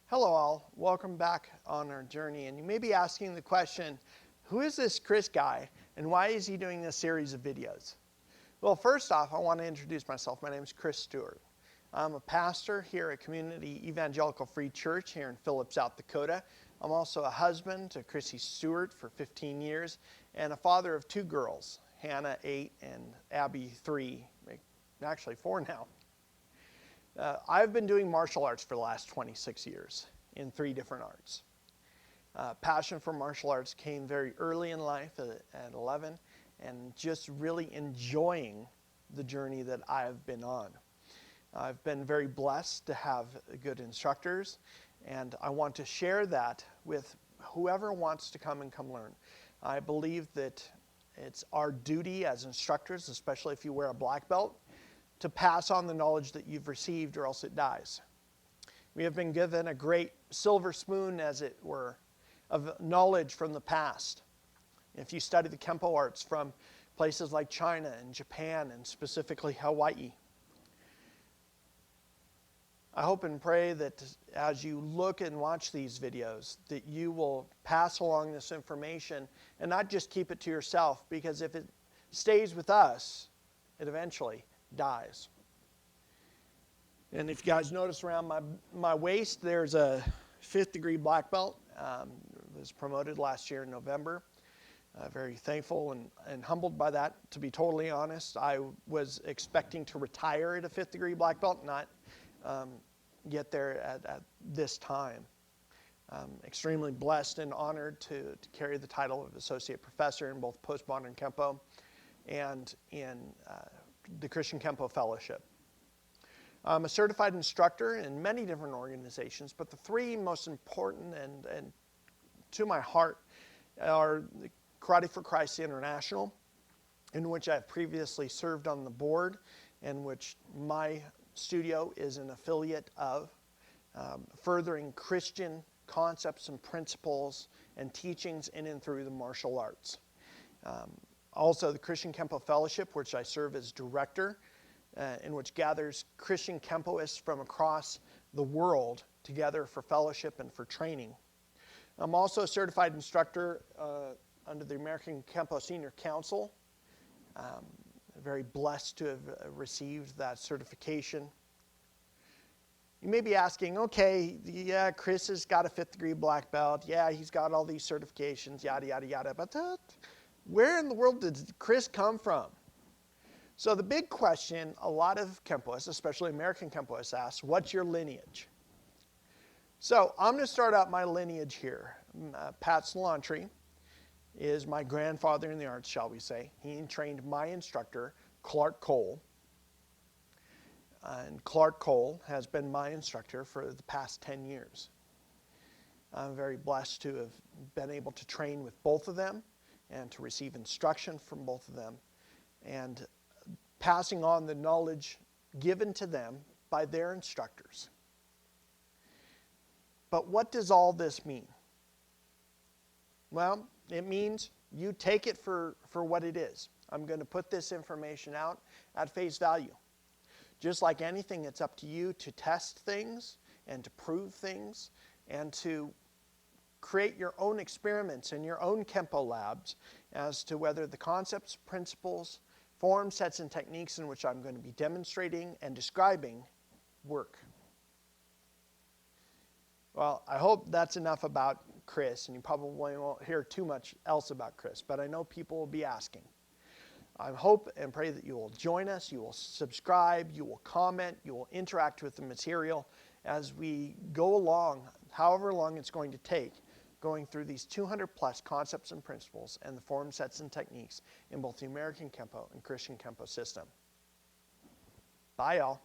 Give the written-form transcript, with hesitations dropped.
Hello all, welcome back on our journey. And you may be asking the question, who is this Chris guy and why is he doing this series of videos? Well, first off, I want to introduce myself. My name is Chris Stewart. I'm a pastor here at Community Evangelical Free Church here in Phillips, South Dakota. I'm also a husband to Chrissy Stewart for 15 years and a father of two girls, Hannah 8 and Abby 3, actually 4 now. I've been doing martial arts for the last 26 years in 3 different arts. Passion for martial arts came very early in life at 11 and just really enjoying the journey that I've been on. I've been very blessed to have good instructors, and I want to share that with whoever wants to come learn. I believe that it's our duty as instructors, especially if you wear a black belt, to pass on the knowledge that you've received or else it dies. We have been given a great silver spoon, as it were, of knowledge from the past. If you study the Kenpo arts from places like China and Japan and specifically Hawaii, I hope and pray that as you look and watch these videos, that you will pass along this information and not just keep it to yourself, because if it stays with us, it eventually dies. And if you guys notice around my waist, there's a 5th degree black belt. It was promoted last year in November. Very thankful and humbled by that, to be totally honest. I was expecting to retire at a 5th degree black belt, not get there at this time. Extremely blessed and honored to carry the title of Associate Professor in both Postmodern Kenpo and in the Christian Kenpo Fellowship. I'm a certified instructor in many different organizations, but the 3 most important and to my heart are Karate for Christ International, in which I've previously served on the board, and which my studio is an affiliate of, furthering Christian concepts and principles and teachings in and through the martial arts. Also, the Christian Kenpo Fellowship, which I serve as director, in which gathers Christian Kenpoists from across the world together for fellowship and for training. I'm also a certified instructor under the American Kenpo Senior Council. Very blessed to have received that certification. You may be asking, okay, yeah, Chris has got a 5th degree black belt. Yeah, he's got all these certifications, yada, yada, yada. But where in the world did Chris come from? So the big question a lot of Kenpoists, especially American Kenpoists, ask, what's your lineage? So I'm going to start out my lineage here. Pat Salantri is my grandfather in the arts, shall we say. He trained my instructor, Clark Cole. And Clark Cole has been my instructor for the past 10 years. I'm very blessed to have been able to train with both of them and to receive instruction from both of them, and passing on the knowledge given to them by their instructors. But what does all this mean? Well, it means you take it for what it is. I'm going to put this information out at face value. Just like anything, it's up to you to test things and to prove things and to create your own experiments in your own Kenpo labs as to whether the concepts, principles, forms, sets, and techniques in which I'm going to be demonstrating and describing work. Well, I hope that's enough about Chris, and you probably won't hear too much else about Chris, but I know people will be asking. I hope and pray that you will join us, you will subscribe, you will comment, you will interact with the material as we go along, however long it's going to take, going through these 200 plus concepts and principles and the form, sets, and techniques in both the American Kenpo and Christian Kenpo system. Bye, y'all.